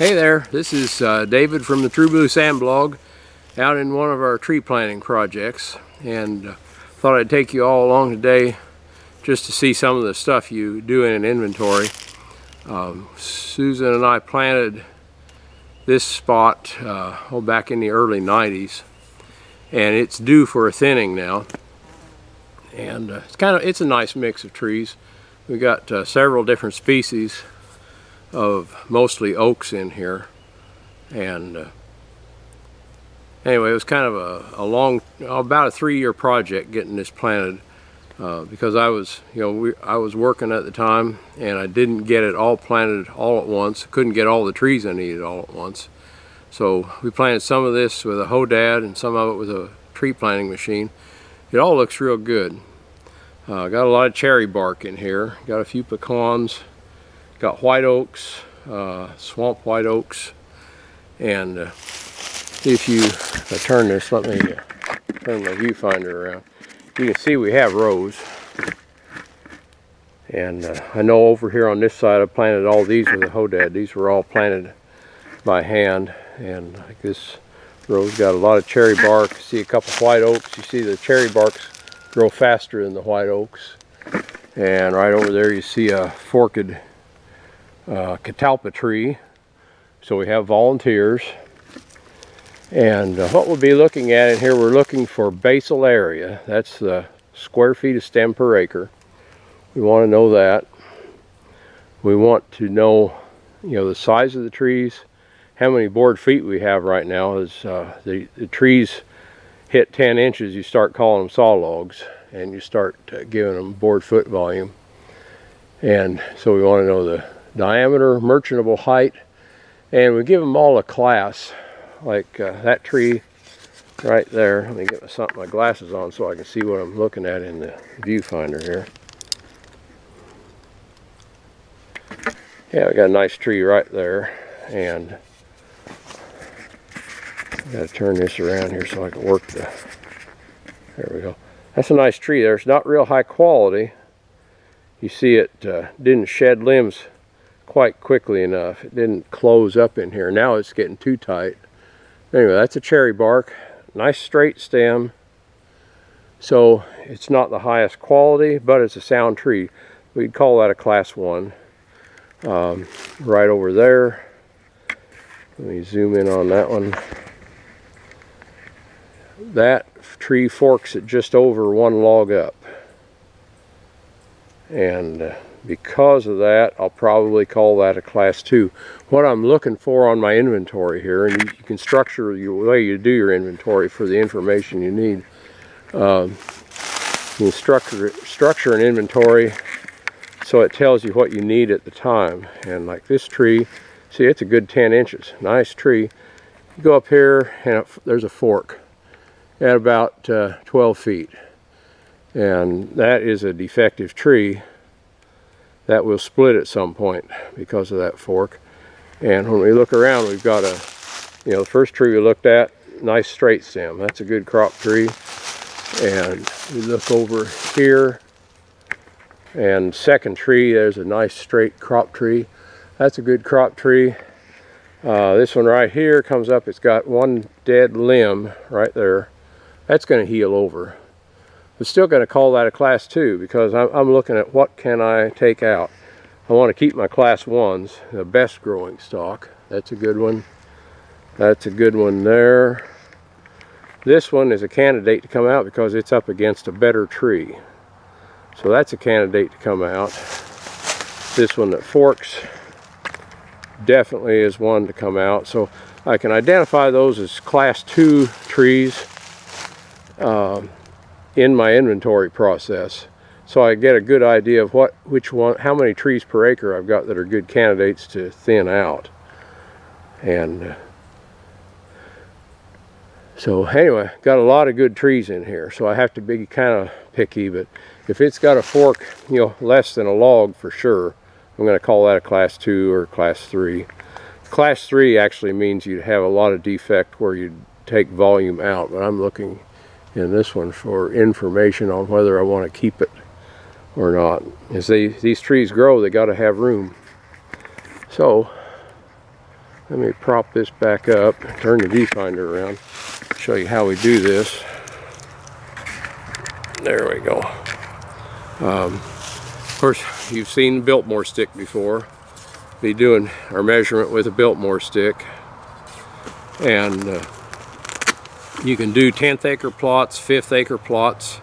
Hey there, this is David from the True Blue Sand Blog out in one of our tree planting projects, and thought I'd take you all along today just to see some of the stuff you do in an inventory. Susan and I planted this spot back in the early 90s, and it's due for a thinning now, and it's a nice mix of trees. We got several different species of mostly oaks in here, and anyway, it was kind of a long, about a 3-year project getting this planted, because I was working at the time and I didn't get it all planted all at once. Couldn't get all the trees I needed all at once, so we planted some of this with a hodad and some of it with a tree planting machine. It all looks real good. Got a lot of cherry bark in here, got a few pecans, got white oaks, swamp white oaks, and if I turn this, let me turn my viewfinder around, you can see we have rows. And I know over here on this side I planted all these with a hodad. These were all planted by hand, and like this row's got a lot of cherry bark. See a couple white oaks. You see the cherry barks grow faster than the white oaks. And right over there you see a forked catalpa tree. So we have volunteers, and what we'll be looking at in here, we're looking for basal area. That's the square feet of stem per acre. We want to know that. We want to know, the size of the trees, how many board feet we have right now. As the trees hit 10 inches, you start calling them saw logs, and you start giving them board foot volume. And so we want to know the diameter, merchantable height, and we give them all a class. Like that tree right there. Let me get my glasses on so I can see what I'm looking at in the viewfinder here. Yeah, we got a nice tree right there, and I got to turn this around here so I can work there we go. That's a nice tree there. It's not real high quality. You see it didn't shed limbs quite quickly enough. It didn't close up in here. Now it's getting too tight. Anyway, that's a cherry bark. Nice straight stem. So it's not the highest quality, but it's a sound tree. We'd call that a class 1. Right over there. Let me zoom in on that one. That tree forks at just over 1 log up. And because of that, I'll probably call that a class 2. What I'm looking for on my inventory here, and you can structure the way you do your inventory for the information you need. You can structure an inventory so it tells you what you need at the time. And like this tree, see, it's a good 10 inches. Nice tree. You go up here and there's a fork at about 12 feet. And that is a defective tree that will split at some point because of that fork. And when we look around, we've got the first tree we looked at, nice straight stem. That's a good crop tree. And we look over here, and second tree, there's a nice straight crop tree. That's a good crop tree. This one right here comes up, it's got one dead limb right there. That's going to heal over. I'm still going to call that a class 2 because I'm looking at what can I take out. I want to keep my class 1s, the best growing stock. That's a good one. That's a good one there. This one is a candidate to come out because it's up against a better tree. So that's a candidate to come out. This one that forks definitely is one to come out. So I can identify those as class 2 trees in my inventory process, so I get a good idea of how many trees per acre I've got that are good candidates to thin out. And so anyway, got a lot of good trees in here, so I have to be kind of picky. But if it's got a fork, less than a log for sure, I'm going to call that a class 2 or class 3. Class 3 actually means you'd have a lot of defect where you'd take volume out, but I'm looking in this one for information on whether I want to keep it or not. As these trees grow, they got to have room. So Let me prop this back up, turn the viewfinder around, show you how we do this. There we go. Of course, you've seen the Biltmore stick before. Be doing our measurement with a Biltmore stick. And you can do 10th acre plots, 5th acre plots.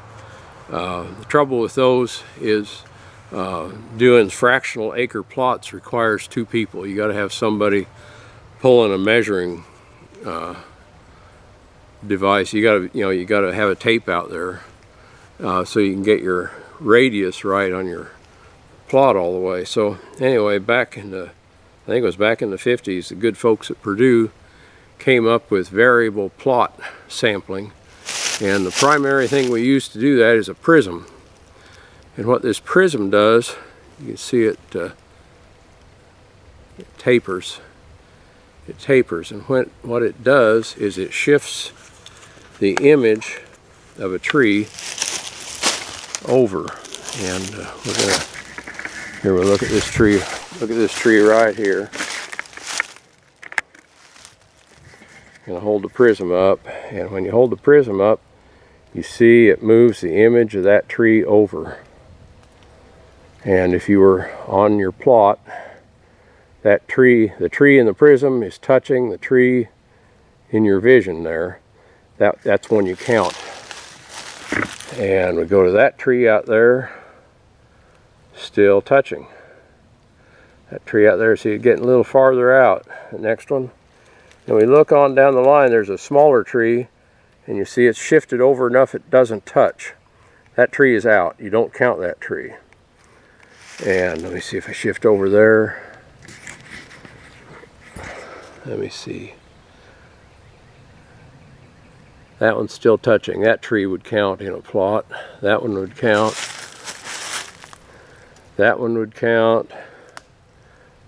The trouble with those is doing fractional acre plots requires 2 people. You got to have somebody pulling a measuring device. You got to have a tape out there so you can get your radius right on your plot all the way. So anyway, back in the, I think it was back in the 50s, the good folks at Purdue came up with variable plot sampling, and the primary thing we use to do that is a prism. And what this prism does, you can see it, it tapers. It tapers, and what it does is it shifts the image of a tree over. And we're gonna, here we look at this tree. Look at this tree right here. I'm gonna hold the prism up, and when you hold the prism up, you see it moves the image of that tree over. And if you were on your plot, that tree, the tree in the prism is touching the tree in your vision there. That's when you count. And we go to that tree out there, still touching. That tree out there, see it getting a little farther out. The next one. And we look on down the line, there's a smaller tree, and you see it's shifted over enough it doesn't touch. That tree is out. You don't count that tree. And let me see if I shift over there. Let me see. That one's still touching. That tree would count in a plot. That one would count. That one would count.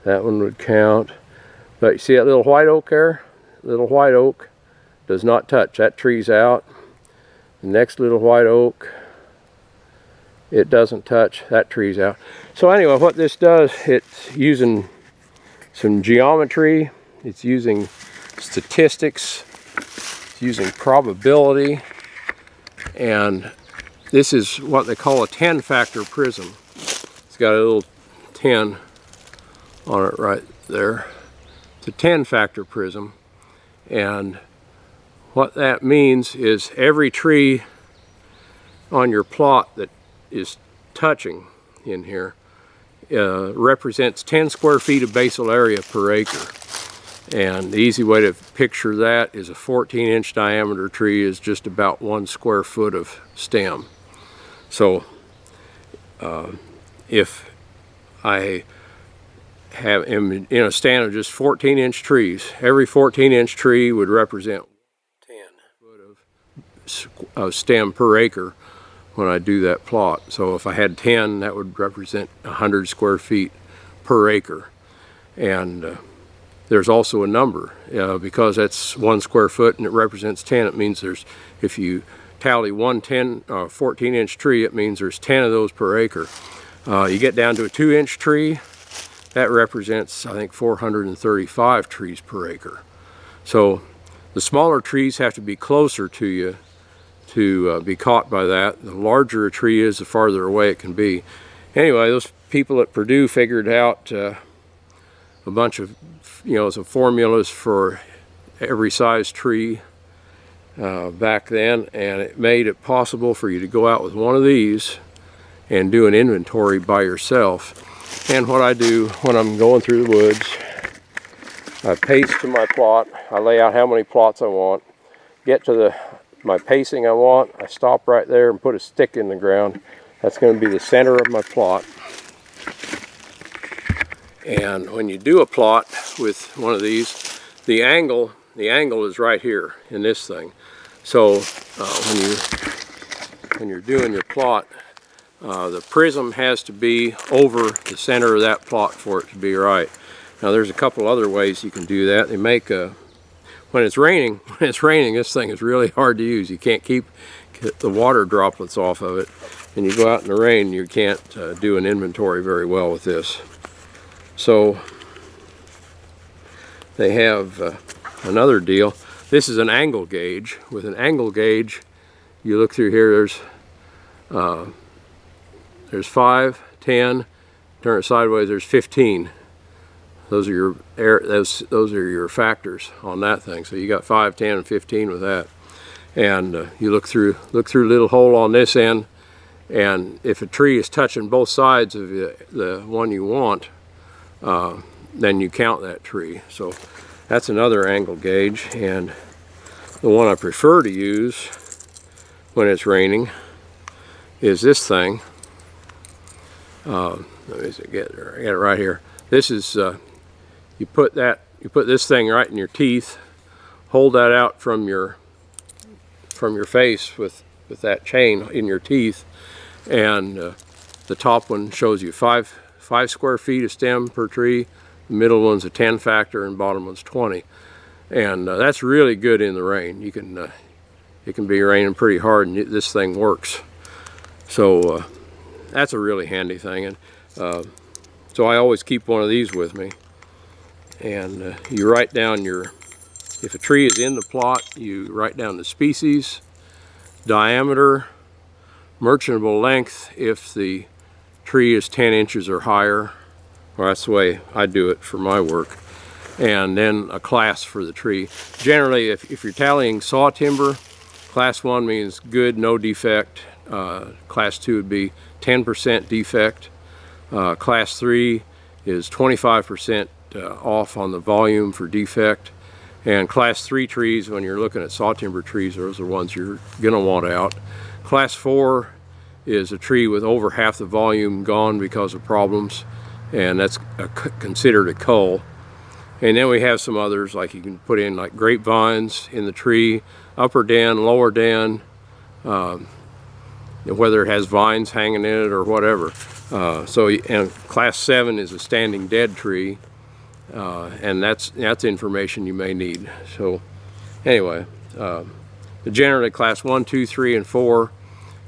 That one would count. But you see that little white oak there? Little white oak does not touch. That tree's out. The next little white oak, it doesn't touch. That tree's out. So anyway, what this does, it's using some geometry. It's using statistics. It's using probability. And this is what they call a 10-factor prism. It's got a little 10 on it right there. It's a 10-factor prism. And what that means is every tree on your plot that is touching in here represents 10 square feet of basal area per acre. And the easy way to picture that is a 14-inch diameter tree is just about 1 square foot of stem. So if I am in a stand of just 14-inch trees, every 14-inch tree would represent 10 foot of stem per acre when I do that plot. So if I had 10, that would represent 100 square feet per acre. And there's also a number because that's 1 square foot and it represents 10. It means there's, if you tally one 14-inch tree, it means there's 10 of those per acre. You get down to a 2-inch tree, that represents, I think, 435 trees per acre. So the smaller trees have to be closer to you to be caught by that. The larger a tree is, the farther away it can be. Anyway, those people at Purdue figured out a bunch of, some formulas for every size tree back then, and it made it possible for you to go out with one of these and do an inventory by yourself. And what I do when I'm going through the woods, I pace to my plot. I lay out how many plots I want. Get to my pacing I want. I stop right there and put a stick in the ground. That's going to be the center of my plot. And when you do a plot with one of these, the angle is right here in this thing. So when you're doing your plot, the prism has to be over the center of that plot for it to be right. Now there's a couple other ways you can do that. They make when it's raining, this thing is really hard to use. You can't keep the water droplets off of it, and you go out in the rain, you can't do an inventory very well with this. So they have another deal. This is an angle gauge. With an angle gauge, you look through here, there's 5, 10, turn it sideways, there's 15. Those are your those are your factors on that thing. So you got 5, 10, and 15 with that. And you look through a little hole on this end, and if a tree is touching both sides of the one you want, then you count that tree. So that's another angle gauge, and the one I prefer to use when it's raining is this thing. Let me get it right here. This is you put this thing right in your teeth, hold that out from your face with that chain in your teeth, and the top one shows you 5 square feet of stem per tree, the middle one's a 10 factor, and bottom one's 20. And that's really good in the rain. You can it can be raining pretty hard, and this thing works. So that's a really handy thing. And so I always keep one of these with me. And you write down if a tree is in the plot, you write down the species, diameter, merchantable length if the tree is 10 inches or higher. Well, that's the way I do it for my work. And then a class for the tree. Generally, if you're tallying saw timber, class 1 means good, no defect. Class 2 would be 10% defect. Class 3 is 25% off on the volume for defect. And class 3 trees, when you're looking at saw timber trees, those are the ones you're going to want out. Class 4 is a tree with over half the volume gone because of problems, and that's considered a cull. And then we have some others, like you can put in like grapevines in the tree, upper den, lower den, whether it has vines hanging in it or whatever. And class 7 is a standing dead tree, and that's information you may need. So anyway, generally class 1, 2, 3, and 4,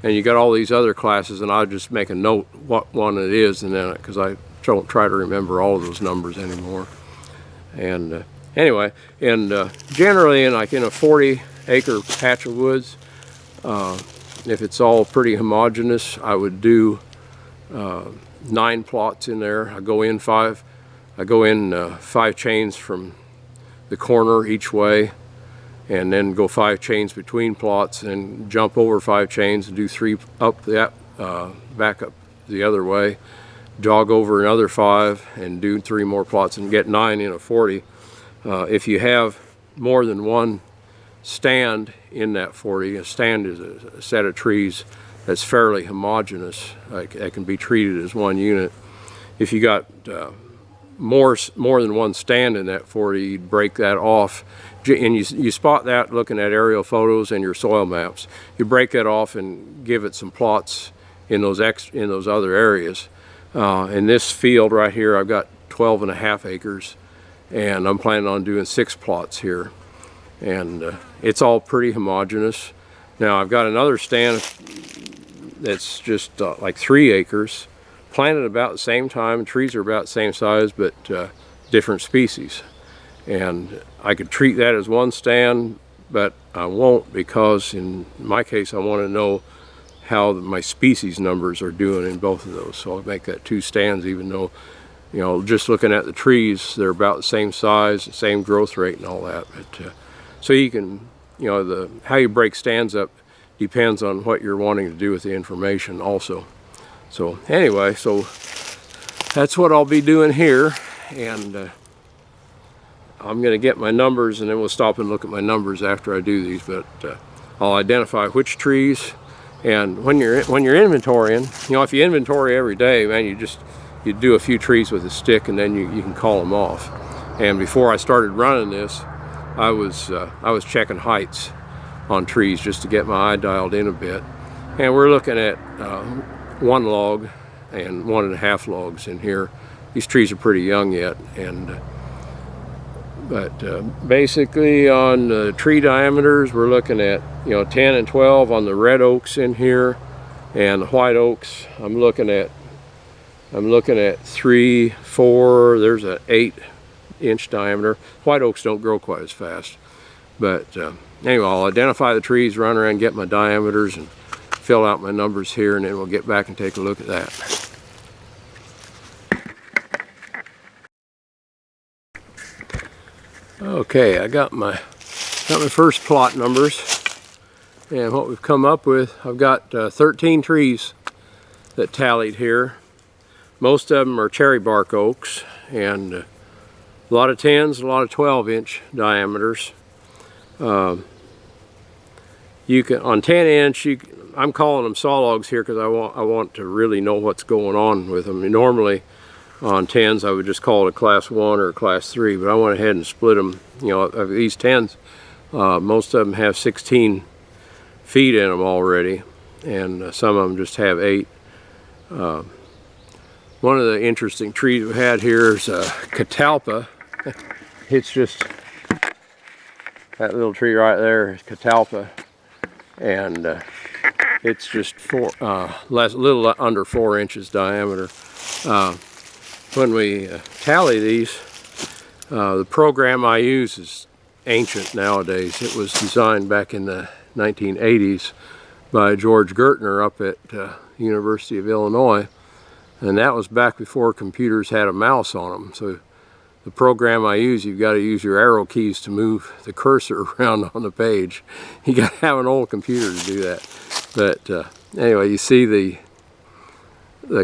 and you got all these other classes, and I'll just make a note what one it is, and then because I don't try to remember all of those numbers anymore. And anyway, and generally in a 40-acre patch of woods, if it's all pretty homogeneous, I would do 9 plots in there. I go in 5 chains from the corner each way, and then go 5 chains between plots, and jump over 5 chains and do 3 up that back up the other way, jog over another 5 and do 3 more plots, and get 9 in a 40. If you have more than one stand in that 40, a stand is a set of trees that's fairly homogeneous, that can be treated as one unit. If you got more than one stand in that 40, you'd break that off, and you spot that looking at aerial photos and your soil maps. You break that off and give it some plots in those other areas. In this field right here, I've got 12.5 acres, and I'm planning on doing 6 plots here, and it's all pretty homogeneous. Now I've got another stand that's just like 3 acres, planted about the same time. Trees are about the same size, but different species. And I could treat that as one stand, but I won't, because in my case I want to know how my species numbers are doing in both of those. So I'll make that 2 stands, even though, you know, just looking at the trees, they're about the same size, the same growth rate and all that. But so you can, you know, how you break stands up depends on what you're wanting to do with the information also. So anyway, so that's what I'll be doing here, and I'm going to get my numbers, and then we'll stop and look at my numbers after I do these. But I'll identify which trees. And when you're inventorying, you know, if you inventory every day, man, you do a few trees with a stick, and then you can call them off. And before I started running this, I was checking heights on trees just to get my eye dialed in a bit. And we're looking at 1 log and 1.5 logs in here. These trees are pretty young yet, but basically on the tree diameters, we're looking at, you know, 10 and 12 on the red oaks in here, and the white oaks I'm looking at 3, 4. There's a 8 inch diameter. White oaks don't grow quite as fast. But anyway, I'll identify the trees, run around and get my diameters and fill out my numbers here, and then we'll get back and take a look at that. Okay, I got my first plot numbers, and what we've come up with, I've got 13 trees that tallied here. Most of them are cherry bark oaks, and a lot of 10s, a lot of 12-inch diameters. You can, on 10-inch, I'm calling them saw logs here because I want to really know what's going on with them. Normally on 10s I would just call it a class 1 or a class 3, but I went ahead and split them. You know, of these 10s, most of them have 16 feet in them already, and some of them just have 8. One of the interesting trees we had here is catalpa. It's just that little tree right there is catalpa, and it's just little under 4 inches diameter. When we tally these, the program I use is ancient nowadays. It was designed back in the 1980s by George Gertner up at University of Illinois, and that was back before computers had a mouse on them. So the program I use, you've got to use your arrow keys to move the cursor around on the page. You got to have an old computer to do that. But anyway, you see the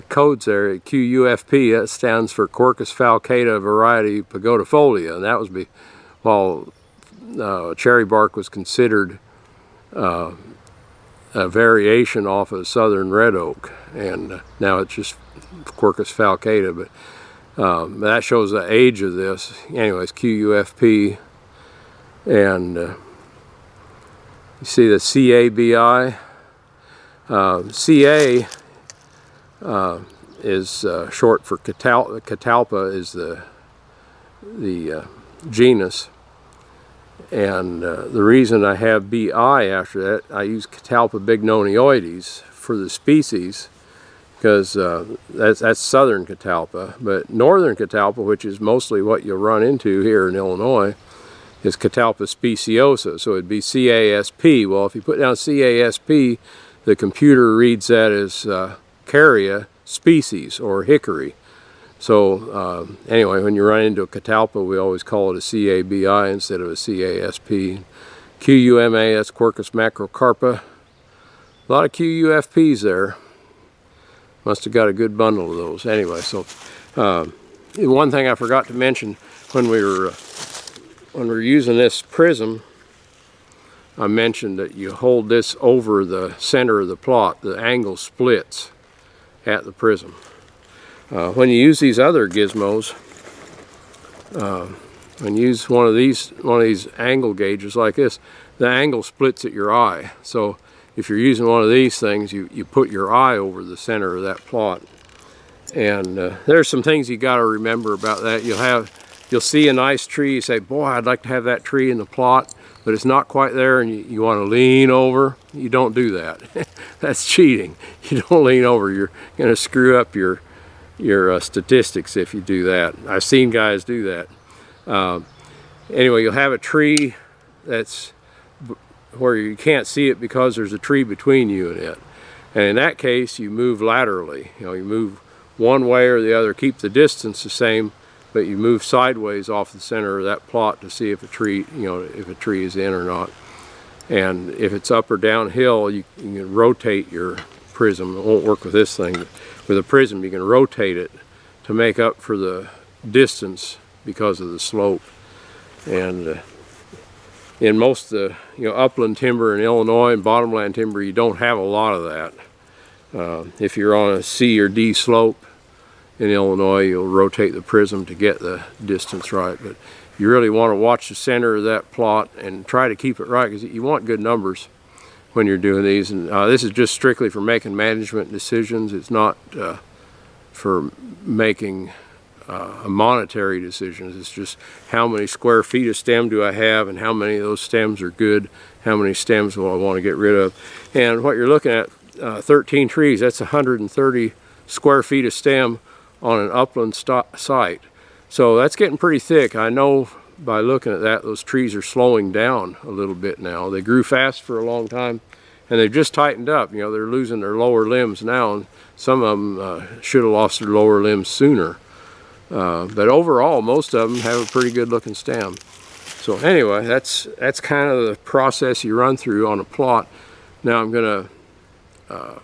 codes there, QUFP, that stands for Quercus falcata variety pagodafolia, and that was while cherry bark was considered a variation off of southern red oak, and now it's just Quercus falcata. But that shows the age of this. Anyways, QUFP, and you see the CABI. CA is short for catalpa. Catalpa is the genus, and the reason I have BI after that, I use Catalpa bignonioides for the species, because that's southern catalpa. But northern catalpa, which is mostly what you'll run into here in Illinois, is Catalpa speciosa, so it'd be CASP. Well, if you put down CASP, the computer reads that as Caria species or hickory. So anyway, when you run into a catalpa, we always call it a CABI instead of a CASP. QUMA, that's Quercus macrocarpa. A lot of QUFPs there. Must have got a good bundle of those. Anyway, so one thing I forgot to mention when we were using this prism, I mentioned that you hold this over the center of the plot. The angle splits at the prism. When you use these other gizmos, when you use one of these angle gauges like this, the angle splits at your eye. So if you're using one of these things, you put your eye over the center of that plot. And there's some things you got to remember about that. You'll see a nice tree, you say, boy, I'd like to have that tree in the plot, but it's not quite there, and you want to lean over. You don't do that. That's cheating. You don't lean over. You're going to screw up your statistics if you do that. I've seen guys do that. Anyway, you'll have a tree that's where you can't see it because there's a tree between you and it. And in that case, you move laterally. You move one way or the other. Keep the distance the same, but you move sideways off the center of that plot to see if a tree, if a tree is in or not. And if it's up or downhill, you can rotate your prism. It won't work with this thing, but with a prism you can rotate it to make up for the distance because of the slope. And in most of the upland timber in Illinois and bottomland timber, you don't have a lot of that. If you're on a C or D slope in Illinois, you'll rotate the prism to get the distance right. But you really want to watch the center of that plot and try to keep it right, because you want good numbers when you're doing these. And this is just strictly for making management decisions. It's not for making monetary decisions. It's just how many square feet of stem do I have, and how many of those stems are good, how many stems will I want to get rid of. And what you're looking at, 13 trees, that's 130 square feet of stem on an upland site. So that's getting pretty thick. I know by looking at that, those trees are slowing down a little bit now. They grew fast for a long time, and they've just tightened up. You know, they're losing their lower limbs now, and some of them should have lost their lower limbs sooner. But overall, most of them have a pretty good looking stem. So anyway, that's kind of the process you run through on a plot. Now I'm going to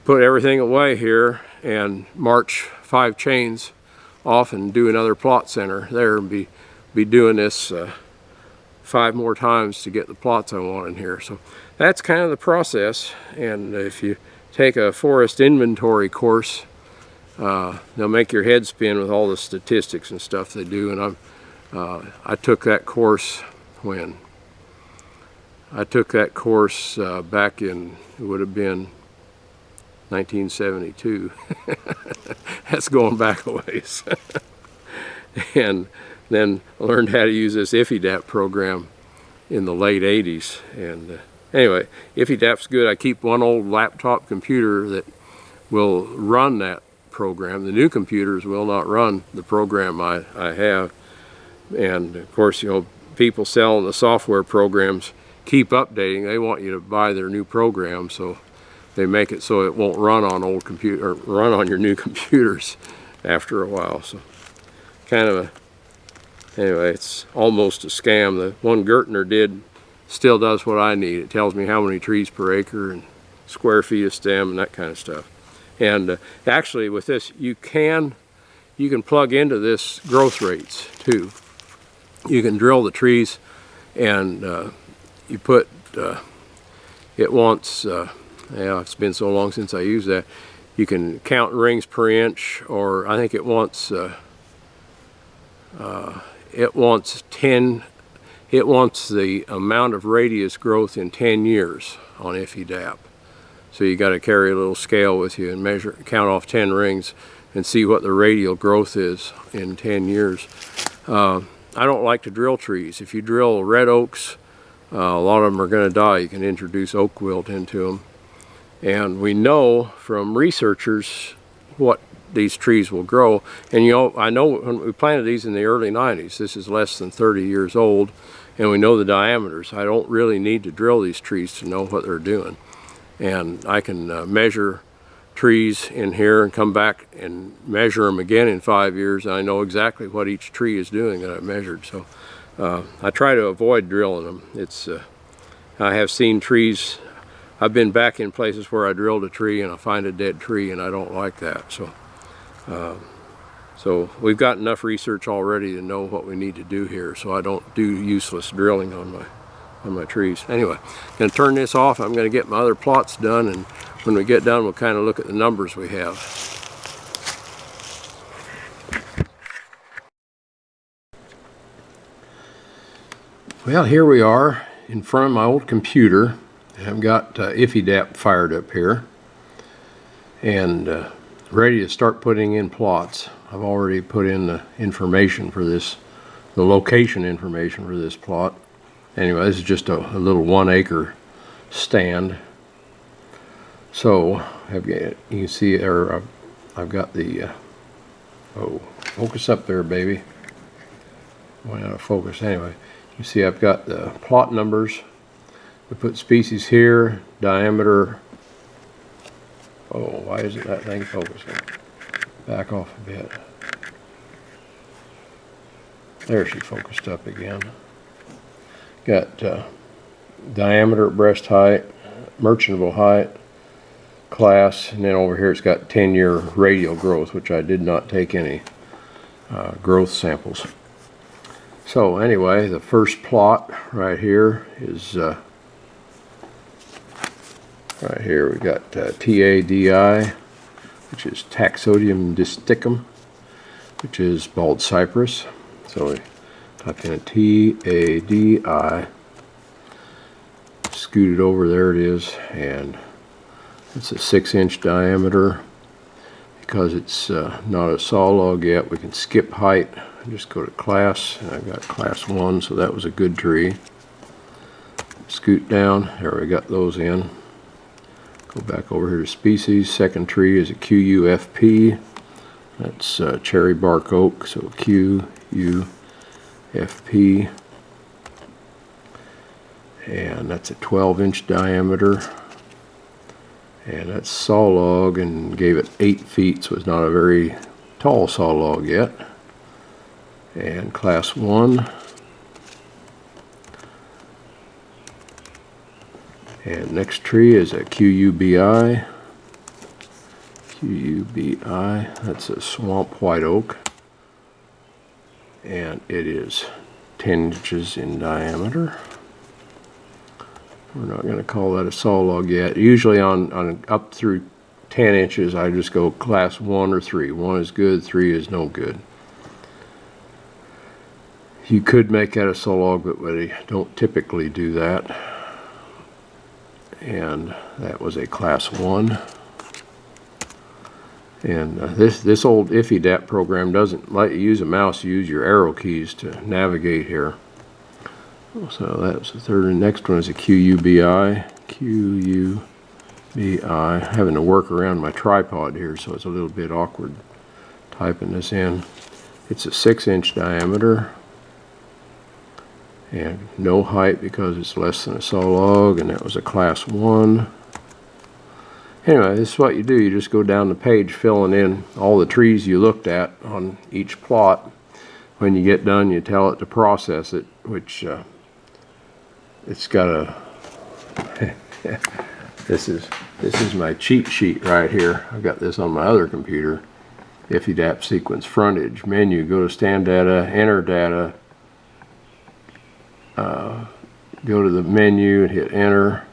put everything away here and march 5 chains off and do another plot center there, and be doing this 5 more times to get the plots I want in here. So that's kind of the process. And if you take a forest inventory course, they'll make your head spin with all the statistics and stuff they do. And I took that course when? I took that course back in, it would have been 1972. That's going back a ways. And then I learned how to use this IffyDap program in the late 80s. And anyway, IffyDap's good. I keep one old laptop computer that will run that program. The new computers will not run the program I have. And of course, you know, people selling the software programs keep updating. They want you to buy their new program, so they make it so it won't run on old computer, or run on your new computers after a while. So kind of a, anyway, it's almost a scam. The one Gertner did still does what I need. It tells me how many trees per acre and square feet of stem and that kind of stuff. And actually with this, you can plug into this growth rates too. You can drill the trees, and you put, it wants, yeah, it's been so long since I used that. You can count rings per inch, or I think it wants 10, it wants the amount of radius growth in 10 years on IffyDap. So you got to carry a little scale with you and measure, count off 10 rings and see what the radial growth is in 10 years. I don't like to drill trees. If you drill red oaks, a lot of them are going to die. You can introduce oak wilt into them. And we know from researchers what these trees will grow. And you know, I know when we planted these in the early 90s, this is less than 30 years old, and we know the diameters. I don't really need to drill these trees to know what they're doing. And I can measure trees in here and come back and measure them again in 5 years, and I know exactly what each tree is doing that I measured. So I try to avoid drilling them. It's I have seen trees, I've been back in places where I drilled a tree and I find a dead tree, and I don't like that. So so we've got enough research already to know what we need to do here, so I don't do useless drilling on my trees. Anyway, I'm going to turn this off. I'm going to get my other plots done, and when we get done, we'll kind of look at the numbers we have. Well, here we are in front of my old computer. I've got IffyDap fired up here and ready to start putting in plots. I've already put in the information for this, the location information for this plot. Anyway, this is just a little 1 acre stand. So you can see there, I've got the, oh, focus up there, baby. Went out of focus. Anyway, you see I've got the plot numbers. We put species here, diameter. Oh, why isn't that thing focusing? Back off a bit. There, she focused up again. Got diameter, breast height, merchantable height, class, and then over here it's got 10-year radial growth, which I did not take any growth samples. So anyway, the first plot right here is right here we got TADI, which is Taxodium disticum, which is bald cypress. So we type in a TADI, scoot it over, there it is, and it's a 6-inch diameter. Because it's not a saw log yet, we can skip height and just go to class, and I've got class 1, so that was a good tree. Scoot down, there we got those in. Go back over here to species. Second tree is a QUFP. That's cherry bark oak, so Q, U, F, P. And that's a 12-inch diameter. And that's saw log, and gave it 8 feet, so it's not a very tall saw log yet. And class 1. And next tree is a QUBI. QUBI, that's a swamp white oak. And it is 10 inches in diameter. We're not going to call that a saw log yet. Usually on up through 10 inches, I just go class 1 or 3. 1 is good, 3 is no good. You could make that a saw log, but we don't typically do that. And that was a class 1. And this old IFFY-DAP program doesn't let you use a mouse. You use your arrow keys to navigate here. So that's the third. And next one is a QUBI. QUBI. Having to work around my tripod here, so it's a little bit awkward typing this in. It's a 6-inch diameter. And no height because it's less than a saw log, and that was a class 1. Anyway, this is what you do. You just go down the page filling in all the trees you looked at on each plot. When you get done, you tell it to process it, which it's got a this is my cheat sheet right here. I've got this on my other computer. IFFY-DAP sequence frontage menu. Go to stand data, enter data. Go to the menu and hit enter.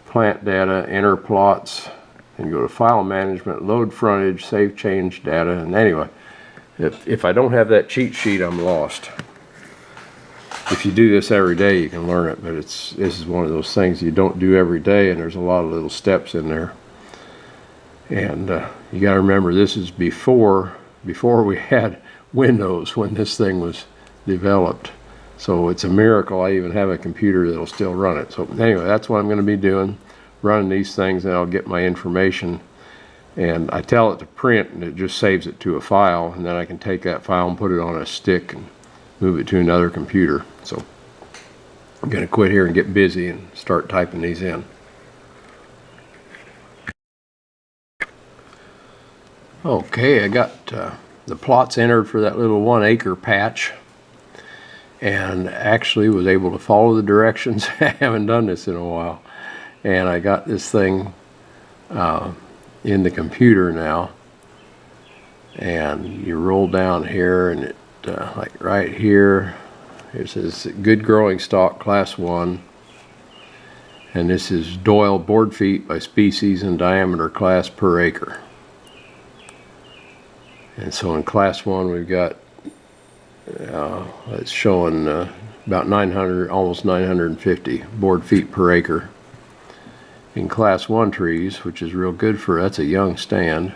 Plant data, enter plots, and go to file management, load frontage, save change data. And anyway, if I don't have that cheat sheet, I'm lost. If you do this every day, you can learn it, but this is one of those things you don't do every day, and there's a lot of little steps in there. And you got to remember, this is before we had Windows, when this thing was developed. So it's a miracle I even have a computer that'll still run it. So anyway, that's what I'm going to be doing, running these things, and I'll get my information. And I tell it to print, and it just saves it to a file, and then I can take that file and put it on a stick and move it to another computer. So I'm going to quit here and get busy and start typing these in. Okay, I got the plots entered for that little 1-acre patch, and actually was able to follow the directions. I haven't done this in a while, and I got this thing in the computer now. And you roll down here, and it like right here, it says good growing stock class 1, and this is Doyle board feet by species and diameter class per acre. And so in class 1 we've got it's showing about 900, almost 950 board feet per acre in class 1 trees, which is real good for, that's a young stand.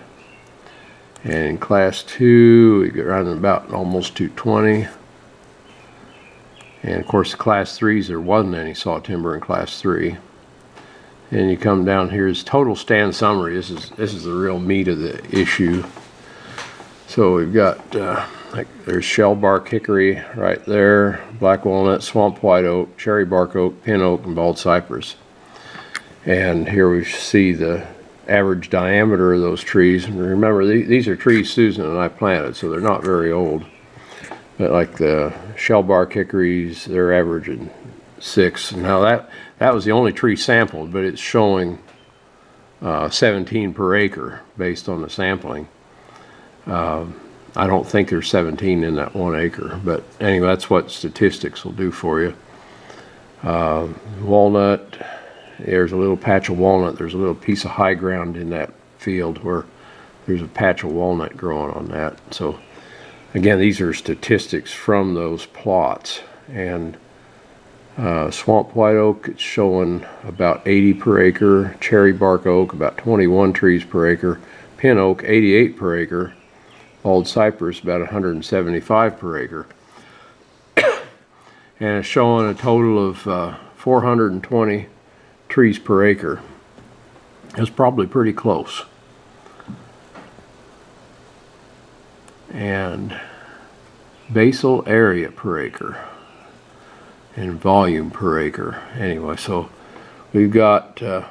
And in class 2 we get around about almost 220. And of course the class 3s, there wasn't any saw timber in class 3. And you come down here is total stand summary. This is the real meat of the issue. So we've got like there's shell bark hickory right there, black walnut, swamp white oak, cherry bark oak, pin oak, and bald cypress. And here we see the average diameter of those trees. And remember, these are trees Susan and I planted, so they're not very old. But like the shell bark hickories, they're averaging 6. Now that was the only tree sampled, but it's showing 17 per acre based on the sampling. I don't think there's 17 in that 1 acre, but anyway, that's what statistics will do for you. Walnut, there's a little patch of walnut. There's a little piece of high ground in that field where there's a patch of walnut growing on that. So again, these are statistics from those plots. And swamp white oak, it's showing about 80 per acre. Cherry bark oak, about 21 trees per acre. Pin oak, 88 per acre. Bald cypress, about 175 per acre. And it's showing a total of 420 trees per acre. It's probably pretty close. and basal area per acre and volume per acre. Anyway, so we've got a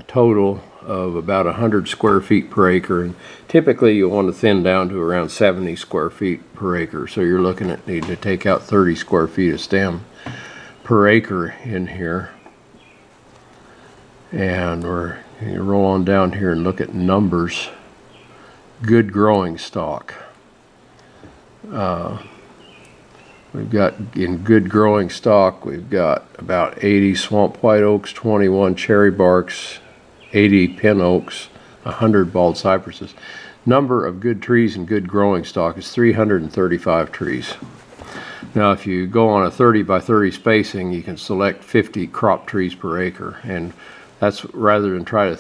total of about 100 square feet per acre, and typically you want to thin down to around 70 square feet per acre. So you're looking at needing to take out 30 square feet of stem per acre in here. And you roll on down here and look at numbers. Good growing stock. We've got, in good growing stock, we've got about 80 swamp white oaks, 21 cherry barks, 80 pin oaks, 100 bald cypresses. Number of good trees in good growing stock is 335 trees. Now if you go on a 30 by 30 spacing, you can select 50 crop trees per acre, and that's rather than try to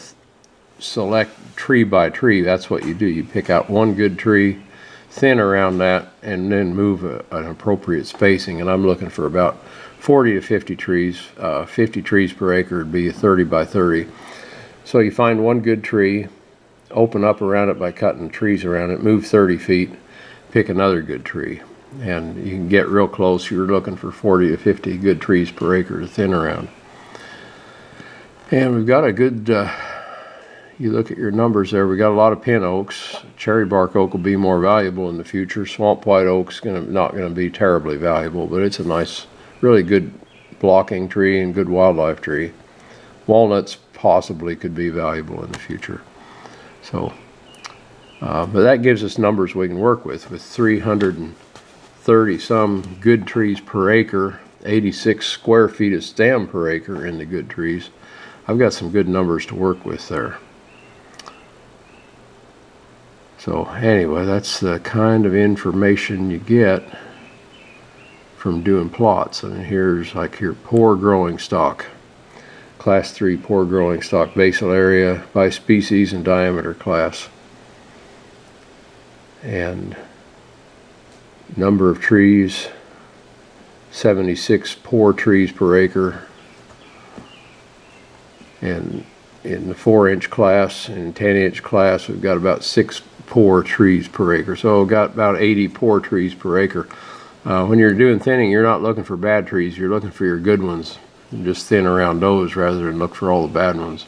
select tree by tree, that's what you do. You pick out one good tree, thin around that, and then move an appropriate spacing. And I'm looking for about 40 to 50 trees. 50 trees per acre would be a 30 by 30. So you find one good tree, open up around it by cutting trees around it, move 30 feet, pick another good tree. And you can get real close. You're looking for 40 to 50 good trees per acre to thin around. And we've got a good, you look at your numbers there, we got a lot of pin oaks. Cherry bark oak will be more valuable in the future. Swamp white oak's not going to be terribly valuable, but it's a nice, really good blocking tree and good wildlife tree. Walnuts possibly could be valuable in the future. So, but that gives us numbers we can work with 330 some good trees per acre, 86 square feet of stem per acre in the good trees. I've got some good numbers to work with there. So anyway, that's the kind of information you get from doing plots. And here's like your poor growing stock. Class 3 poor growing stock, basal area by species and diameter class. And number of trees, 76 poor trees per acre. And in the 4-inch class and 10-inch class, we've got about 6 poor trees per acre. So we've got about 80 poor trees per acre. When you're doing thinning, you're not looking for bad trees, you're looking for your good ones. You just thin around those rather than look for all the bad ones.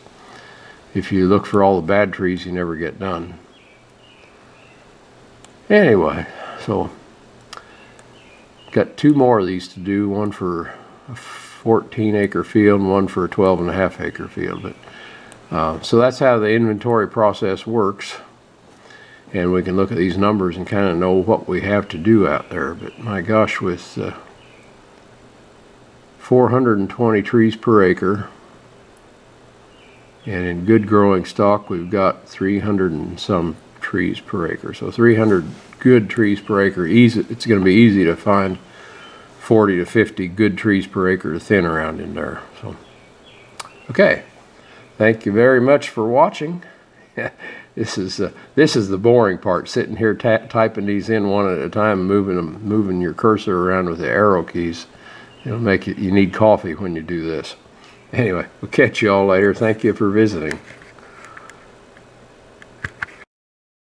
If you look for all the bad trees, you never get done. Anyway, so got 2 more of these to do, one for a 14-acre field and one for a 12.5-acre field. But so that's how the inventory process works, and we can look at these numbers and kind of know what we have to do out there. But my gosh, with 420 trees per acre, and in good growing stock we've got 300 and some trees per acre. So 300 good trees per acre. Easy, it's going to be easy to find 40 to 50 good trees per acre to thin around in there. So, okay, thank you very much for watching. This is the boring part, sitting here typing these in one at a time, moving your cursor around with the arrow keys. It'll make you need coffee when you do this. Anyway, we'll catch you all later. Thank you for visiting.